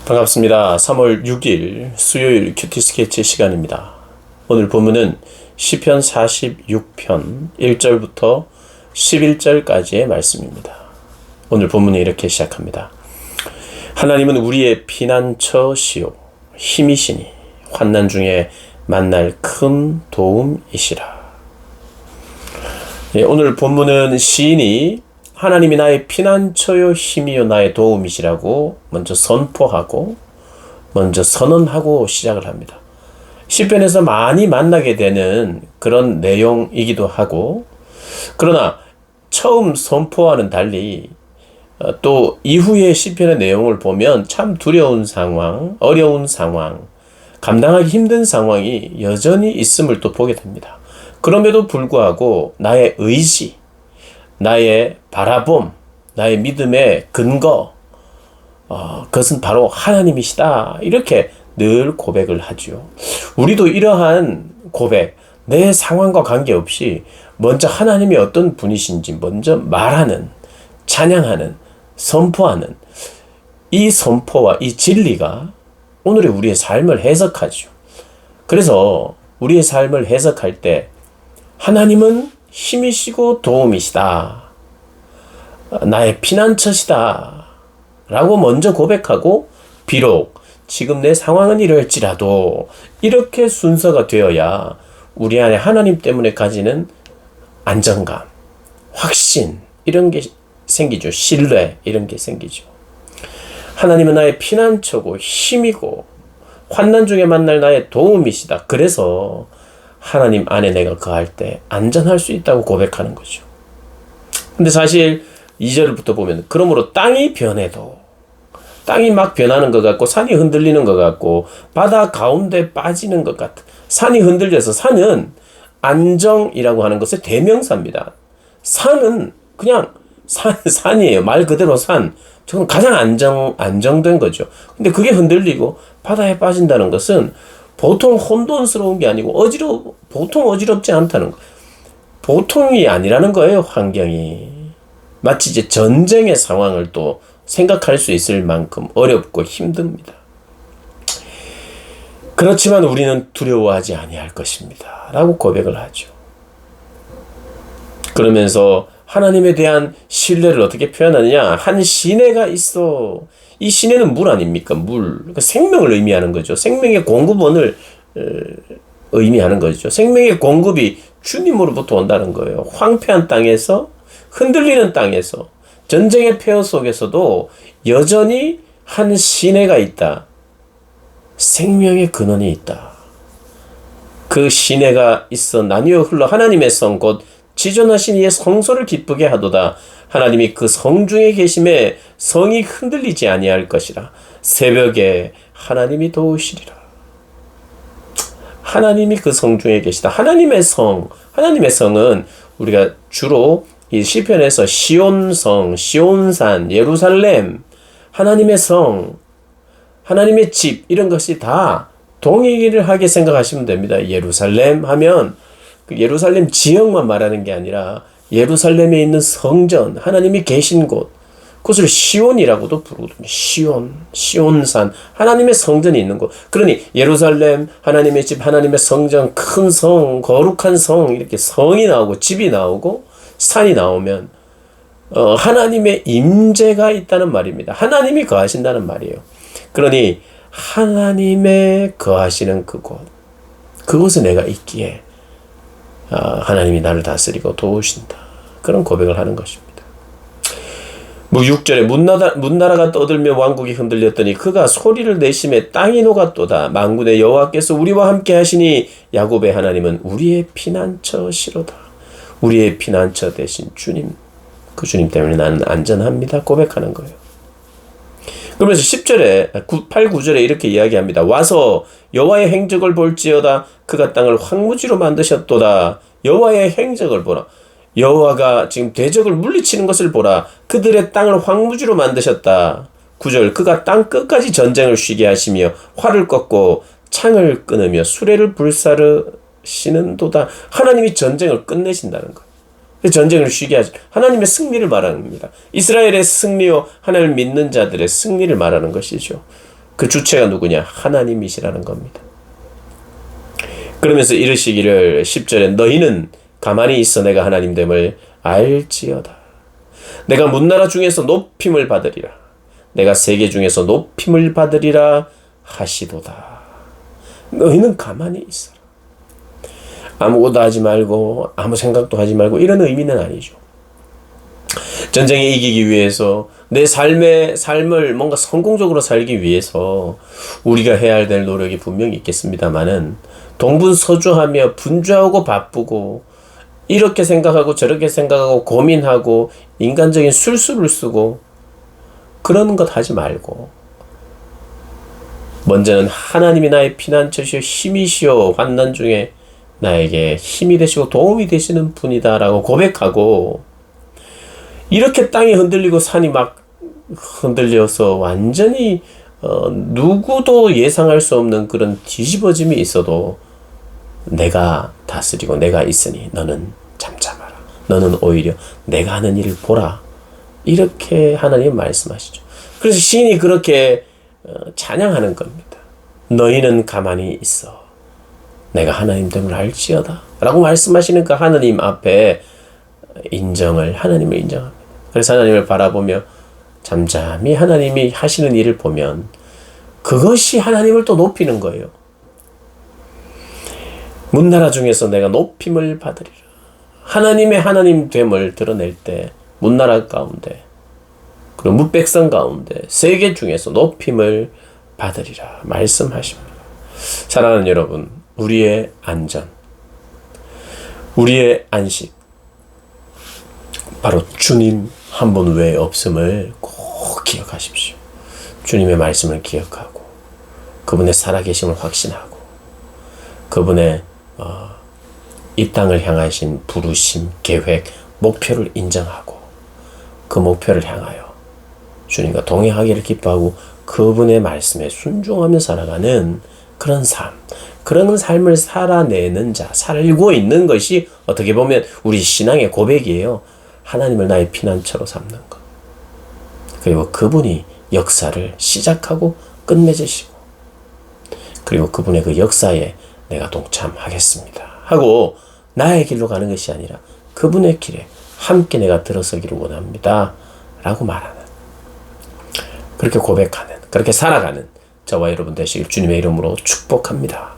반갑습니다. 3월 6일 수요일 큐티 스케치 시간입니다. 오늘 본문은 시편 46편 1절부터 11절까지의 말씀입니다. 오늘 본문이 이렇게 시작합니다. 하나님은 우리의 피난처시요 힘이시니 환난 중에 만날 큰 도움이시라. 오늘 본문은 시인이 하나님이 나의 피난처요 힘이요 나의 도움이시라고 먼저 선포하고 먼저 선언하고 시작을 합니다. 시편에서 많이 만나게 되는 그런 내용이기도 하고, 그러나 처음 선포와는 달리 또 이후의 시편의 내용을 보면 참 두려운 상황, 어려운 상황, 감당하기 힘든 상황이 여전히 있음을 또 보게 됩니다. 그럼에도 불구하고 나의 의지, 나의 바라봄, 나의 믿음의 근거, 그것은 바로 하나님이시다. 이렇게 늘 고백을 하죠. 우리도 이러한 고백, 내 상황과 관계없이 먼저 하나님이 어떤 분이신지 먼저 말하는, 찬양하는, 선포하는 이 선포와 이 진리가 오늘의 우리의 삶을 해석하죠. 그래서 우리의 삶을 해석할 때 하나님은 힘이시고 도움이시다, 나의 피난처시다 라고 먼저 고백하고, 비록 지금 내 상황은 이럴지라도 이렇게 순서가 되어야 우리 안에 하나님 때문에 가지는 안정감, 확신 이런 게 생기죠. 신뢰 이런 게 생기죠. 하나님은 나의 피난처고 힘이고 환난 중에 만날 나의 도움이시다. 그래서 하나님 안에 내가 거할 때 안전할 수 있다고 고백하는 거죠. 근데 사실 2절부터 보면 그러므로 땅이 변해도, 땅이 막 변하는 것 같고 산이 흔들리는 것 같고 바다 가운데 빠지는 것 같은, 산이 흔들려서, 산은 안정이라고 하는 것의 대명사입니다. 산은 그냥 산이에요. 말 그대로 산. 저건 가장 안정된 거죠. 근데 그게 흔들리고 바다에 빠진다는 것은 보통 혼돈스러운 게 아니고 보통 어지럽지 않다는 거. 보통이 아니라는 거예요, 환경이. 마치 이제 전쟁의 상황을 또 생각할 수 있을 만큼 어렵고 힘듭니다. 그렇지만 우리는 두려워하지 아니할 것입니다 라고 고백을 하죠. 그러면서 하나님에 대한 신뢰를 어떻게 표현하느냐? 한 시내가 있어. 이 시내는 물 아닙니까? 물. 그러니까 생명을 의미하는 거죠. 생명의 공급원을 의미하는 거죠. 생명의 공급이 주님으로부터 온다는 거예요. 황폐한 땅에서, 흔들리는 땅에서, 전쟁의 폐허 속에서도 여전히 한 시내가 있다. 생명의 근원이 있다. 그 시내가 있어 나뉘어 흘러 하나님의 성 곧 지존하신 이의 성소를 기쁘게 하도다. 하나님이 그 성중에 계심에 성이 흔들리지 아니할 것이라. 새벽에 하나님이 도우시리라. 하나님이 그 성중에 계시다. 하나님의 성은 우리가 주로 이 시편에서 시온성, 시온산, 예루살렘, 하나님의 성, 하나님의 집, 이런 것이 다 동일하게 생각하시면 됩니다. 예루살렘 하면 그 예루살렘 지역만 말하는 게 아니라 예루살렘에 있는 성전, 하나님이 계신 곳, 그것을 시온이라고도 부르거든요. 시온산, 하나님의 성전이 있는 곳. 그러니 예루살렘, 하나님의 집, 하나님의 성전, 큰 성, 거룩한 성, 이렇게 성이 나오고 집이 나오고 산이 나오면 하나님의 임재가 있다는 말입니다. 하나님이 거하신다는 말이에요. 그러니 하나님의 거하시는 그곳에 내가 있기에 하나님이 나를 다스리고 도우신다. 그런 고백을 하는 것입니다. 6절에 문나라가 떠들며 왕국이 흔들렸더니 그가 소리를 내심에 땅이 녹았도다. 만군의 여호와께서 우리와 함께 하시니 야곱의 하나님은 우리의 피난처시로다. 우리의 피난처 되신 주님, 그 주님 때문에 나는 안전합니다 고백하는 거예요. 그러면서 10절에 8, 9절에 이렇게 이야기합니다. 와서 여호와의 행적을 볼지어다. 그가 땅을 황무지로 만드셨도다. 여호와의 행적을 보라. 여호와가 지금 대적을 물리치는 것을 보라. 그들의 땅을 황무지로 만드셨다. 9절 그가 땅 끝까지 전쟁을 쉬게 하시며 활을 꺾고 창을 끊으며 수레를 불사르시는도다. 하나님이 전쟁을 끝내신다는 것. 전쟁을 쉬게 하죠. 하나님의 승리를 말합니다. 이스라엘의 승리요 하나님을 믿는 자들의 승리를 말하는 것이죠. 그 주체가 누구냐? 하나님이시라는 겁니다. 그러면서 이르시기를 10절에 너희는 가만히 있어 내가 하나님됨을 알지어다. 내가 문나라 중에서 높임을 받으리라. 내가 세계 중에서 높임을 받으리라 하시도다. 너희는 가만히 있어라. 아무것도 하지 말고 아무 생각도 하지 말고 이런 의미는 아니죠. 전쟁에 이기기 위해서 내 삶을 뭔가 성공적으로 살기 위해서 우리가 해야 될 노력이 분명히 있겠습니다만은 동분서주하며 분주하고 바쁘고 이렇게 생각하고 저렇게 생각하고 고민하고 인간적인 술수를 쓰고 그런 것 하지 말고 먼저는 하나님이 나의 피난처시오 힘이시오 환난 중에 나에게 힘이 되시고 도움이 되시는 분이다라고 고백하고 이렇게 땅이 흔들리고 산이 막 흔들려서 완전히 누구도 예상할 수 없는 그런 뒤집어짐이 있어도 내가 다스리고 내가 있으니 너는 잠잠하라. 너는 오히려 내가 하는 일을 보라. 이렇게 하나님 말씀하시죠. 그래서 시인이 그렇게 찬양하는 겁니다. 너희는 가만히 있어. 내가 하나님됨을 알지어다. 라고 말씀하시는 그 하나님 앞에 하나님을 인정합니다. 그래서 하나님을 바라보며 잠잠히 하나님이 하시는 일을 보면 그것이 하나님을 또 높이는 거예요. 문나라 중에서 내가 높임을 받으리라. 하나님의 하나님됨을 드러낼 때 문나라 가운데 그리고 무백성 가운데 세계 중에서 높임을 받으리라 말씀하십니다. 사랑하는 여러분, 우리의 안전, 우리의 안식 바로 주님 한 분 외에 없음을 꼭 기억하십시오. 주님의 말씀을 기억하고 그분의 살아계심을 확신하고 그분의 이 땅을 향하신 부르심, 계획, 목표를 인정하고 그 목표를 향하여 주님과 동행하기를 기뻐하고 그분의 말씀에 순종하며 살아가는 그런 삶, 그런 삶을 살아내는 자, 살고 있는 것이 어떻게 보면 우리 신앙의 고백이에요. 하나님을 나의 피난처로 삼는 것. 그리고 그분이 역사를 시작하고 끝맺으시고 그리고 그분의 그 역사에 내가 동참하겠습니다 하고 나의 길로 가는 것이 아니라 그분의 길에 함께 내가 들어서기를 원합니다 라고 말하는, 그렇게 고백하는, 그렇게 살아가는 저와 여러분 되시길 주님의 이름으로 축복합니다.